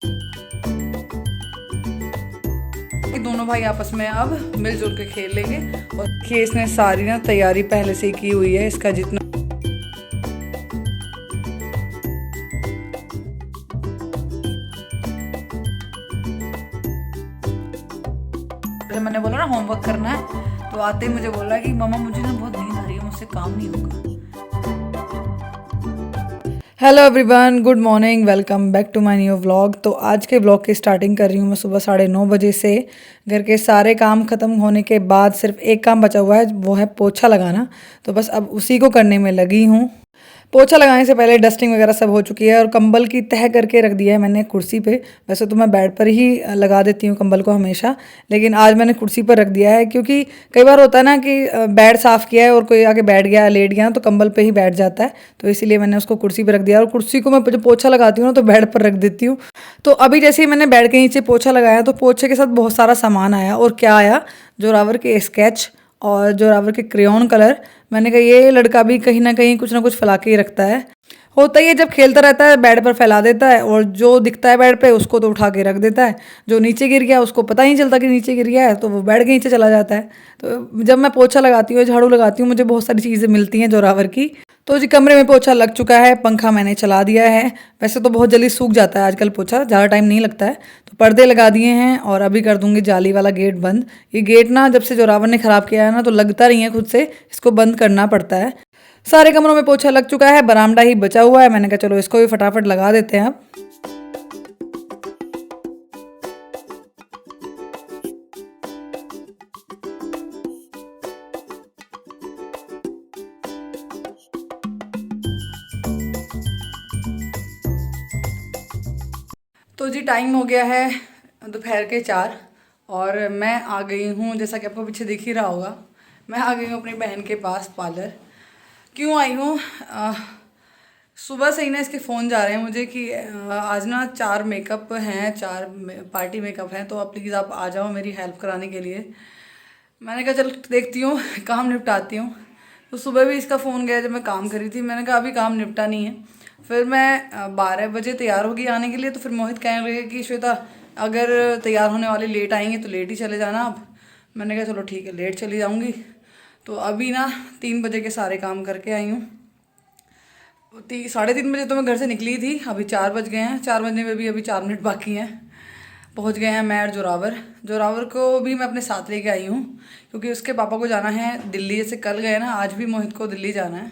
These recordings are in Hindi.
कि दोनों भाई आपस में अब मिलजुल के खेल लेंगे। और देखिए इसने सारी ना तैयारी पहले से ही की हुई है, इसका जितना मैंने बोला ना होमवर्क करना है, तो आते ही मुझे बोला कि मम्मा मुझे ना बहुत नींद आ रही है, मुझसे काम नहीं होगा। Hello everyone, good morning, welcome back to my new vlog. तो आज के व्लॉग की स्टार्टिंग कर रही हूँ मैं सुबह 9:30 बजे से। घर के सारे काम ख़त्म होने के बाद सिर्फ एक काम बचा हुआ है, वो है पोछा लगाना। तो बस अब उसी को करने में लगी हूँ। पोछा लगाने से पहले डस्टिंग वगैरह सब हो चुकी है और कंबल की तह करके रख दिया है मैंने कुर्सी पे। वैसे तो मैं बेड पर ही लगा देती हूँ कंबल को हमेशा, लेकिन आज मैंने कुर्सी पर रख दिया है क्योंकि कई बार होता है ना कि बेड साफ़ किया है और कोई आके बैठ गया, लेट गया, तो कंबल पे ही बैठ जाता है। तो इसीलिए मैंने उसको कुर्सी पर रख दिया। और कुर्सी को मैं जब पोछा लगाती हूँ ना तो बेड पर रख देती हूँ। तो अभी जैसे ही मैंने बेड के नीचे पोछा लगाया तो पोछे के साथ बहुत सारा सामान आया। और क्या आया, जोरावर के स्केच और जोरावर के क्रेयॉन कलर। मैंने कहा ये लड़का भी कहीं ना कहीं कुछ ना कुछ फैला के ही रखता है। होता ही है, जब खेलता रहता है बेड पर फैला देता है, और जो दिखता है बेड पे उसको तो उठा के रख देता है। जो नीचे गिर गया उसको पता ही नहीं चलता कि नीचे गिर गया है, तो वो बेड के नीचे चला जाता है। तो जब मैं पोछा लगाती हूँ, झाड़ू लगाती हूँ, मुझे बहुत सारी चीज़ें मिलती हैं जोरावर की। तो जी कमरे में पोछा लग चुका है, पंखा मैंने चला दिया है। वैसे तो बहुत जल्दी सूख जाता है आजकल पोछा, ज़्यादा टाइम नहीं लगता है। तो पर्दे लगा दिए हैं और अभी कर दूंगी जाली वाला गेट बंद। ये गेट ना जब से जोरावर ने ख़राब किया है ना तो लगता नहीं है खुद से, इसको बंद करना पड़ता है। सारे कमरों में पोछा लग चुका है, बरामदा ही बचा हुआ है। मैंने कहा चलो इसको भी फटाफट लगा देते हैं अब। तो जी टाइम हो गया है दोपहर के 4 और मैं आ गई हूँ, जैसा कि आपको पीछे दिख ही रहा होगा, मैं आ गई हूँ अपनी बहन के पास पार्लर। क्यों आई हूँ? सुबह से ही ना इसके फ़ोन जा रहे हैं मुझे कि आज ना 4 मेकअप हैं, 4 पार्टी मेकअप हैं, तो आप प्लीज़ आप आ जाओ मेरी हेल्प कराने के लिए। मैंने कहा चल देखती हूँ, काम निपटाती हूँ। तो सुबह भी इसका फ़ोन गया जब मैं काम करी थी, मैंने कहा अभी काम निपटा नहीं है। फिर मैं 12 बजे तैयार होगी आने के लिए, तो फिर मोहित कहने लगे कि श्वेता अगर तैयार होने वाले लेट आएंगे तो लेट ही चले जाना आप। मैंने कहा चलो ठीक है, लेट चली जाऊँगी। तो अभी ना 3 बजे के सारे काम करके आई हूँ। 3:30 बजे तो मैं घर से निकली थी, अभी 4 बज गए हैं। 4 बजने में भी अभी 4 मिनट बाकी हैं। पहुंच गए हैं मैं और जोरावर। जोरावर को भी मैं अपने साथ लेके आई हूँ क्योंकि उसके पापा को जाना है दिल्ली। जैसे कल गए ना, आज भी मोहित को दिल्ली जाना है,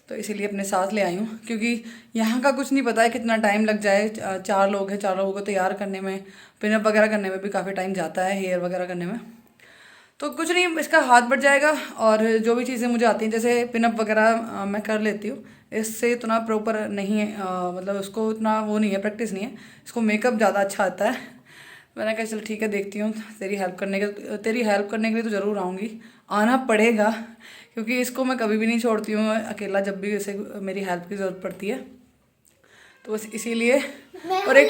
तो इसीलिए अपने साथ ले आई हूँ। क्योंकि यहाँ का कुछ नहीं पता है कितना टाइम लग जाए। 4 लोग हैं, 4 लोगों को तैयार करने में, पिनअप वगैरह करने में भी काफ़ी टाइम जाता है, हेयर वगैरह करने में। तो कुछ नहीं, इसका हाथ बढ़ जाएगा। और जो भी चीज़ें मुझे आती हैं, जैसे पिनअप वगैरह मैं कर लेती हूँ, इससे इतना प्रॉपर नहीं है, मतलब उसको इतना वो नहीं है, प्रैक्टिस नहीं है। इसको मेकअप ज़्यादा अच्छा आता है। मैंने कहा चल ठीक है, देखती हूँ, तेरी हेल्प करने के लिए तो ज़रूर आऊँगी, आना पड़ेगा। क्योंकि इसको मैं कभी भी नहीं छोड़ती हूँ अकेला, जब भी इसे मेरी हेल्प की ज़रूरत पड़ती है, तो बस इसीलिए। और एक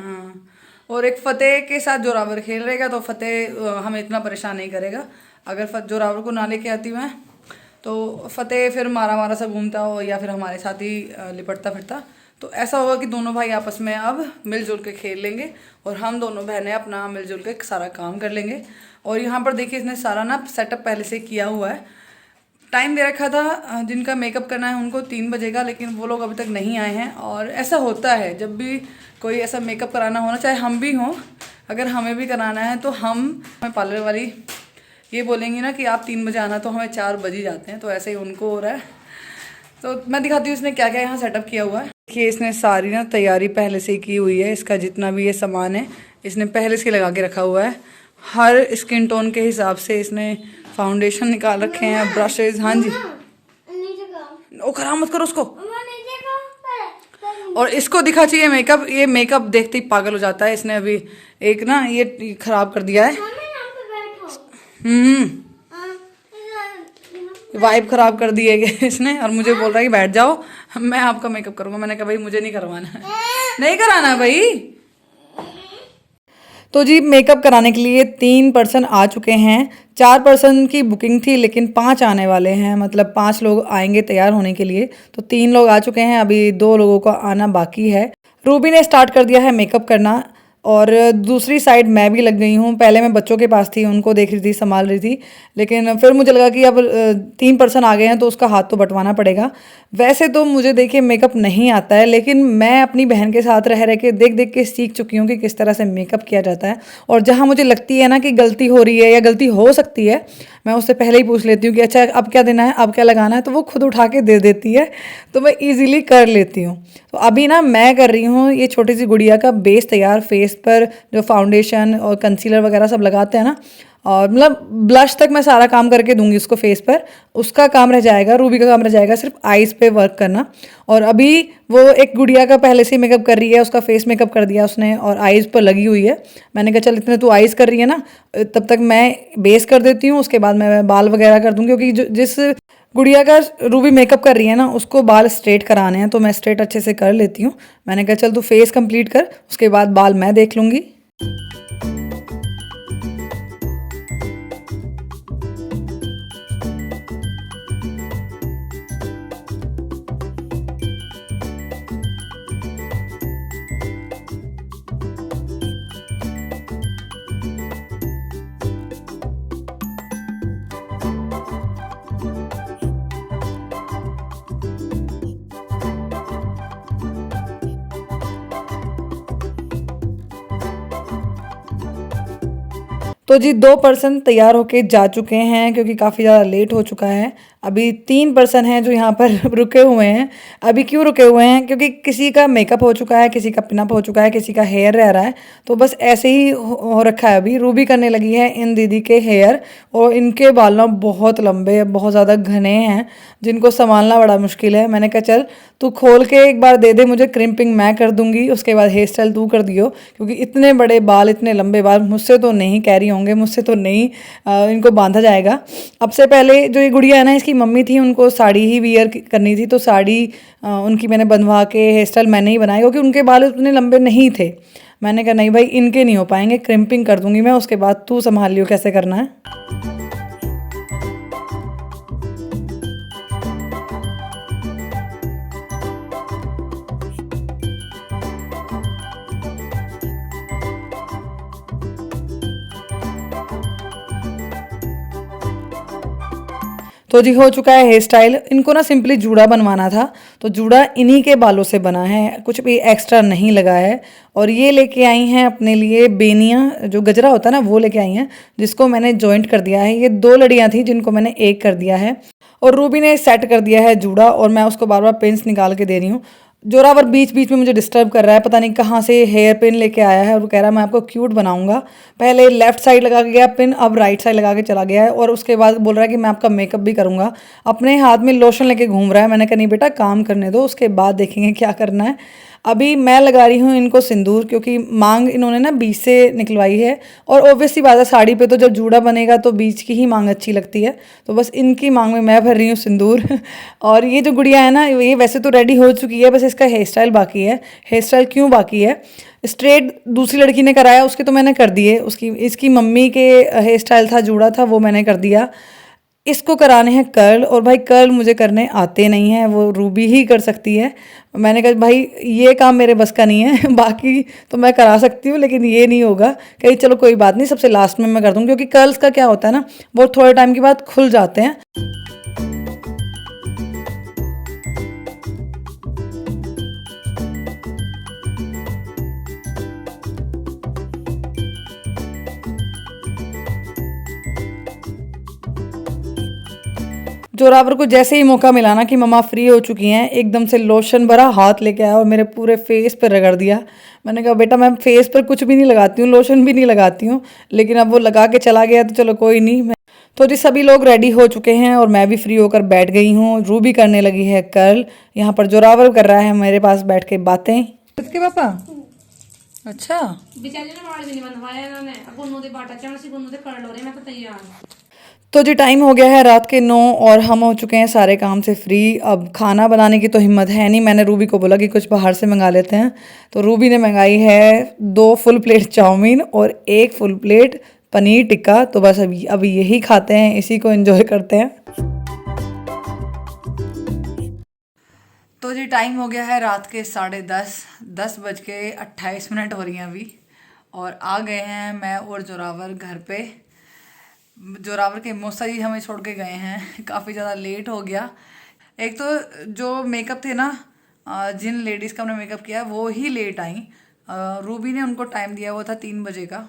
हाँ, और एक फ़तेह के साथ जोरावर खेल रहेगा, तो फ़तेह हमें इतना परेशान नहीं करेगा। अगर जोरावर को ना लेके आती मैं तो फ़तेह फिर मारा मारा सा घूमता हो या फिर हमारे साथ ही लिपटता फिरता। तो ऐसा होगा कि दोनों भाई आपस में अब मिलजुल के खेल लेंगे और हम दोनों बहनें अपना मिलजुल के सारा काम कर लेंगे। और यहाँ पर देखिए इसने सारा ना सेटअप पहले से किया हुआ है। टाइम दे रखा था जिनका मेकअप करना है उनको 3 बजे का, लेकिन वो लोग अभी तक नहीं आए हैं। और ऐसा होता है जब भी कोई ऐसा मेकअप कराना होना, चाहे हम भी हों, अगर हमें भी कराना है तो हमें पार्लर वाली ये बोलेंगी ना कि आप 3 बजे आना, तो हमें 4 बज ही जाते हैं। तो ऐसे ही उनको हो रहा है। तो मैं दिखाती हूँ इसने क्या क्या यहाँ सेटअप किया हुआ है। देखिए इसने सारी ना तैयारी पहले से ही की हुई है। इसका जितना भी ये सामान है इसने पहले से लगा के रखा हुआ है। हर स्किन टोन के हिसाब से इसने फाउंडेशन निकाल रखे हैं, ब्रशेज। हाँ जी, ओ खराब मत करो उसको। और इसको दिखा चाहिए मेकअप, ये मेकअप देखते ही पागल हो जाता है। इसने अभी एक ना ये खराब कर दिया है, वाइब खराब कर दी है इसने। और मुझे बोल रहा है कि बैठ जाओ, मैं आपका मेकअप करूंगा। मैंने कहा भाई मुझे नहीं करवाना है, नहीं कराना भाई। तो जी मेकअप कराने के लिए 3 पर्सन आ चुके हैं। 4 पर्सन की बुकिंग थी, लेकिन 5 आने वाले हैं, मतलब 5 लोग आएंगे तैयार होने के लिए। तो 3 लोग आ चुके हैं, अभी 2 लोगों का आना बाकी है। रूबी ने स्टार्ट कर दिया है मेकअप करना और दूसरी साइड मैं भी लग गई हूँ। पहले मैं बच्चों के पास थी, उनको देख रही थी, संभाल रही थी, लेकिन फिर मुझे लगा कि अब 3 पर्सन आ गए हैं तो उसका हाथ तो बंटवाना पड़ेगा। वैसे तो मुझे देखिए मेकअप नहीं आता है, लेकिन मैं अपनी बहन के साथ रह के देख देख के सीख चुकी हूँ कि किस तरह से मेकअप किया जाता है। और जहाँ मुझे लगती है ना कि गलती हो रही है या गलती हो सकती है, मैं उससे पहले ही पूछ लेती हूँ कि अच्छा अब क्या देना है, अब क्या लगाना है, तो वो खुद उठा के दे देती है, तो मैं ईजिली कर लेती हूँ। तो अभी ना मैं कर रही हूँ ये छोटी सी गुड़िया का बेस तैयार। फेस पर जो फाउंडेशन और कंसीलर वगैरह सब लगाते हैं ना, और मतलब ब्लश तक मैं सारा काम करके दूंगी उसको फेस पर। उसका काम रह जाएगा, रूबी का काम रह जाएगा सिर्फ आईज पे वर्क करना। और अभी वो एक गुड़िया का पहले से मेकअप कर रही है, उसका फेस मेकअप कर दिया उसने और आईज पर लगी हुई है। मैंने कहा चल इतने तू आईज कर रही है ना, तब तक मैं बेस कर देती हूँ, उसके बाद मैं बाल वगैरह कर दूंगी। क्योंकि जिस गुड़िया का रूबी मेकअप कर रही है ना, उसको बाल स्ट्रेट कराने हैं, तो मैं स्ट्रेट अच्छे से कर लेती हूँ। मैंने कहा चल तू फेस कंप्लीट कर, उसके बाद बाल मैं देख लूँगी। तो जी 2 पर्सन तैयार होके जा चुके हैं, क्योंकि काफ़ी ज़्यादा लेट हो चुका है। अभी 3 पर्सन हैं जो यहाँ पर रुके हुए हैं। अभी क्यों रुके हुए हैं, क्योंकि किसी का मेकअप हो चुका है, किसी का पिनअप हो चुका है, किसी का हेयर रह रहा है, तो बस ऐसे ही हो रखा है। अभी रूबी करने लगी है इन दीदी के हेयर, और इनके बाल ना बहुत लंबे, बहुत ज़्यादा घने हैं, जिनको संभालना बड़ा मुश्किल है। मैंने कहा चल तू खोल के एक बार दे दे मुझे, क्रिम्पिंग मैं कर दूंगी, उसके बाद हेयर स्टाइल तू कर दियो, क्योंकि इतने बड़े बाल, इतने लंबे बाल मुझसे तो नहीं कैरी होंगे, मुझसे तो नहीं इनको बांधा जाएगा। अब से पहले जो ये गुड़िया है ना, इसकी मम्मी थी, उनको साड़ी ही वियर करनी थी, तो साड़ी उनकी मैंने बनवा के हेयर स्टाइल मैंने ही बनाया, क्योंकि उनके बाल उतने लंबे नहीं थे। मैंने कहा नहीं भाई इनके नहीं हो पाएंगे, क्रिम्पिंग कर दूंगी मैं, उसके बाद तू संभाल लियो कैसे करना है। तो जी हो चुका है हेयर स्टाइल। इनको ना सिंपली जूड़ा बनवाना था, तो जूड़ा इन्हीं के बालों से बना है, कुछ भी एक्स्ट्रा नहीं लगा है। और ये लेके आई हैं अपने लिए बेनिया, जो गजरा होता है ना, वो लेके आई हैं, जिसको मैंने जॉइंट कर दिया है। ये 2 लड़ियाँ थी जिनको मैंने एक कर दिया है, और रूबी ने सेट कर दिया है जूड़ा, और मैं उसको बार बार पिन्स निकाल के दे रही हूँ। जोरावर बीच बीच में मुझे डिस्टर्ब कर रहा है, पता नहीं कहाँ से हेयर पिन लेके आया है, और वो कह रहा है मैं आपको क्यूट बनाऊंगा। पहले लेफ्ट साइड लगा के गया पिन, अब राइट साइड लगा के चला गया है, और उसके बाद बोल रहा है कि मैं आपका मेकअप भी करूंगा। अपने हाथ में लोशन लेके घूम रहा है। मैंने कहा नहीं बेटा काम करने दो, उसके बाद देखेंगे क्या करना है। अभी मैं लगा रही हूँ इनको सिंदूर, क्योंकि मांग इन्होंने ना बीच से निकलवाई है, और ऑब्वियसली बात है साड़ी पे तो जब जूड़ा बनेगा तो बीच की ही मांग अच्छी लगती है, तो बस इनकी मांग में मैं भर रही हूँ सिंदूर। और ये जो गुड़िया है ना, ये वैसे तो रेडी हो चुकी है, बस इसका हेयर स्टाइल बाकी है। हेयर स्टाइल क्यों बाकी है, स्ट्रेट दूसरी लड़की ने कराया, उसके तो मैंने कर दिए, उसकी इसकी मम्मी के हेयर स्टाइल था, जूड़ा था, वो मैंने कर दिया। इसको कराने हैं कर्ल, और भाई कर्ल मुझे करने आते नहीं हैं, वो रूबी ही कर सकती है। मैंने कहा भाई ये काम मेरे बस का नहीं है, बाकी तो मैं करा सकती हूँ लेकिन ये नहीं होगा। कहीं चलो कोई बात नहीं, सबसे लास्ट में मैं कर दूँगी, क्योंकि कर्ल्स का क्या होता है ना, वो थोड़े टाइम के बाद खुल जाते हैं। जोरावर को जैसे ही मौका मिला ना कि मम्मा फ्री हो चुकी हैं, एकदम से लोशन भरा हाथ लेके आया और मेरे पूरे फेस पर रगड़ दिया। मैंने कहा बेटा मैं फेस पर कुछ भी नहीं लगाती हूँ, लोशन भी नहीं लगाती हूँ, लेकिन अब वो लगा के चला गया तो चलो कोई नहीं। तो जी सभी लोग रेडी हो चुके हैं और मैं भी फ्री होकर बैठ गई हूँ। रूबी करने लगी है कर्ल, यहाँ पर जोरावर कर रहा है मेरे पास बैठ के बातें। इसके पापा अच्छा बेचारे ने वाल भी नहीं बनवाया इन्होंने, अब गुन्नू दे बाटा चढ़ सी गुन्नू दे कर्ल हो रहे, मैं तो तैयार। तो जी टाइम हो गया है रात के 9 और हम हो चुके हैं सारे काम से फ्री। अब खाना बनाने की तो हिम्मत है नहीं, मैंने रूबी को बोला कि कुछ बाहर से मंगा लेते हैं, तो रूबी ने मंगाई है 2 फुल प्लेट चाउमीन और 1 फुल प्लेट पनीर टिक्का। तो बस अभी यही खाते हैं, इसी को एंजॉय करते हैं। तो जी टाइम हो गया है रात के 10:30, 10:28 हो रही हैं अभी। और आ गए हैं मैं और जोरावर घर पे। जोरावर के मौसा जी हमें छोड़ के गए हैं। काफ़ी ज़्यादा लेट हो गया। एक तो जो मेकअप थे ना, जिन लेडीज़ का हमने मेकअप किया वो ही लेट आई। रूबी ने उनको टाइम दिया हुआ था 3 बजे का,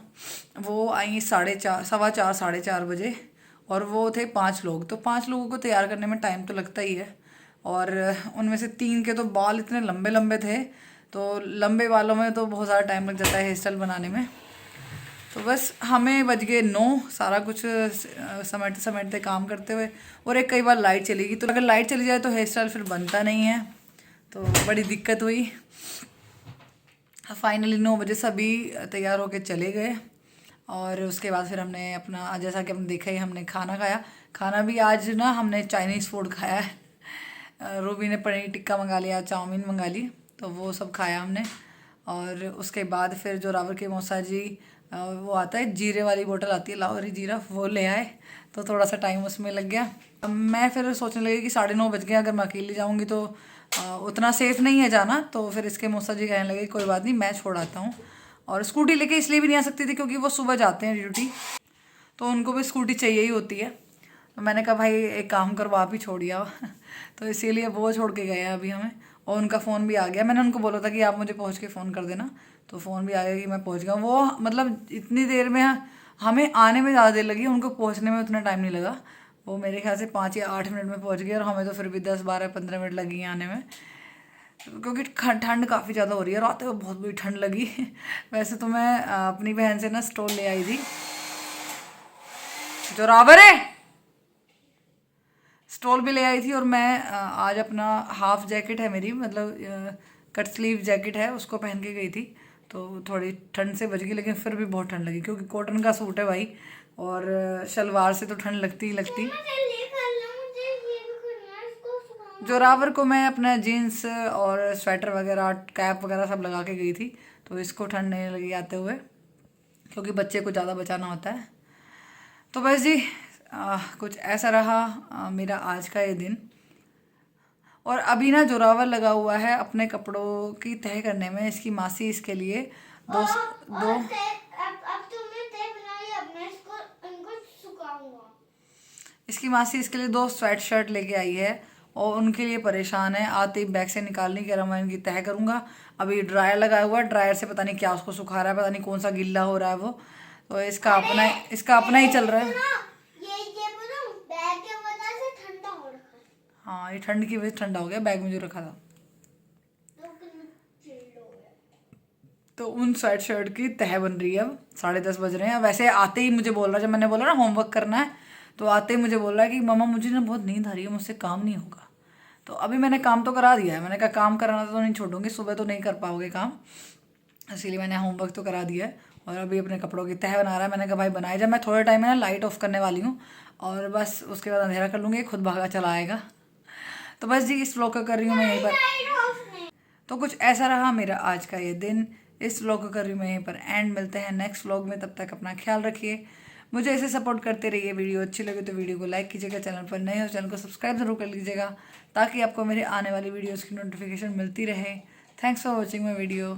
वो आई 4:30, 4:15, 4:30 बजे। और वो थे 5 लोग, तो 5 लोगों को तैयार करने में टाइम तो लगता ही है। और उनमें से 3 के तो बाल इतने लंबे लंबे थे, तो लंबे बालों में तो बहुत ज़्यादा टाइम लग जाता है हेयर स्टाइल बनाने में। तो बस हमें बज गए 9, सारा कुछ समेटते समेटते काम करते हुए। और एक कई बार लाइट चली गई, तो अगर लाइट चली जाए तो हेयर स्टाइल फिर बनता नहीं है, तो बड़ी दिक्कत हुई। फाइनली 9 बजे सभी तैयार होके चले गए। और उसके बाद फिर हमने अपना, जैसा कि हमने देखा ही, हमने खाना खाया। खाना भी आज ना हमने चाइनीज़ फूड खाया है। रूबी ने पनीर टिक्का मंगा लिया, चाउमीन मंगा ली, तो वो सब खाया हमने। और उसके बाद फिर जोरावर के मौसा जी, वो आता है जीरे वाली बोतल आती है, लाहौरी जीरा, वो ले आए, तो थोड़ा सा टाइम उसमें लग गया। अब मैं फिर सोचने लगी कि 9:30 बज गए, अगर मैं अकेली जाऊँगी तो उतना सेफ़ नहीं है जाना। तो फिर इसके मौसा जी कहने लगे कोई बात नहीं, मैं छोड़ आता हूँ। और स्कूटी लेके इसलिए भी नहीं आ सकती थी क्योंकि वो सुबह जाते हैं ड्यूटी, तो उनको भी स्कूटी चाहिए ही होती है। तो मैंने कहा भाई एक काम करो, आप ही छोड़िए। तो इसीलिए वो छोड़ के गए अभी हमें। और उनका फ़ोन भी आ गया। मैंने उनको बोला था कि आप मुझे पहुंच के फ़ोन कर देना, तो फ़ोन भी आ गया कि मैं पहुंच गया। वो मतलब इतनी देर में, हमें आने में ज़्यादा देर लगी, उनको पहुंचने में उतना टाइम नहीं लगा। वो मेरे ख्याल से 5 या 8 मिनट में पहुंच गए, और हमें तो फिर भी 10, 12, 15 मिनट लगी आने में, क्योंकि ठंड काफ़ी ज़्यादा हो रही है। रात में बहुत बुरी ठंड लगी। वैसे तो मैं अपनी बहन से ना स्टोल ले आई थी, जोरावर है, स्टोल भी ले आई थी। और मैं आज अपना हाफ जैकेट है मेरी, मतलब कट स्लीव जैकेट है, उसको पहन के गई थी। तो थोड़ी ठंड से बच गई, लेकिन फिर भी बहुत ठंड लगी, क्योंकि कॉटन का सूट है भाई, और शलवार से तो ठंड लगती ही लगती। जोरावर को मैं अपना जीन्स और स्वेटर वगैरह, कैप वगैरह सब लगा के गई थी, तो इसको ठंड नहीं लगी आते हुए, क्योंकि बच्चे को ज़्यादा बचाना होता है। तो बस जी कुछ ऐसा रहा मेरा आज का ये दिन। और अभी ना जोरावर लगा हुआ है अपने कपड़ों की तह करने में। इसकी मासी इसके लिए दो इसकी मासी इसके लिए 2 स्वेट शर्ट लेके आई है, और उनके लिए परेशान है। आते ही बैग से निकालनी, कह रहा मैं इनकी तह करूँगा। अभी ड्रायर लगाया हुआ है, ड्रायर से पता नहीं क्या उसको सुखा रहा है, पता नहीं कौन सा गिल्ला हो रहा है वो। तो इसका अपना ही चल रहा है। हाँ, ये ठंड की वजह से ठंडा हो गया, बैग में जो रखा था। तो उन स्वेट शर्ट की तह बन रही है। अब 10:30 बज रहे हैं। वैसे आते ही मुझे बोल रहा है, जब मैंने बोला ना होमवर्क करना है, तो आते ही मुझे बोल रहा है कि मम्मा मुझे ना बहुत नींद आ रही है, मुझसे काम नहीं होगा। तो अभी मैंने काम तो करा दिया है। मैंने कहा काम कराना तो नहीं छोड़ूंगी, सुबह तो नहीं कर पाओगे काम, इसीलिए मैंने होमवर्क तो करा दिया है। और अभी अपने कपड़ों की तह बना रहा है। मैंने कहा भाई बनाए, जब मैं थोड़े टाइम में ना लाइट ऑफ करने वाली हूँ, और बस उसके बाद अंधेरा कर लूँगी, खुद भागा चला आएगा। तो बस जी इस व्लॉग का कर रही हूँ मैं यहीं पर। तो कुछ ऐसा रहा मेरा आज का ये दिन। इस व्लॉग को कर रही हूँ मैं यहीं पर एंड। मिलते हैं नेक्स्ट व्लॉग में, तब तक अपना ख्याल रखिए, मुझे ऐसे सपोर्ट करते रहिए। वीडियो अच्छी लगे तो वीडियो को लाइक कीजिएगा, चैनल पर नए हो चैनल को सब्सक्राइब जरूर कर लीजिएगा, ताकि आपको मेरे आने वाली वीडियोज़ की नोटिफिकेशन मिलती रहे। Thanks for watching my video.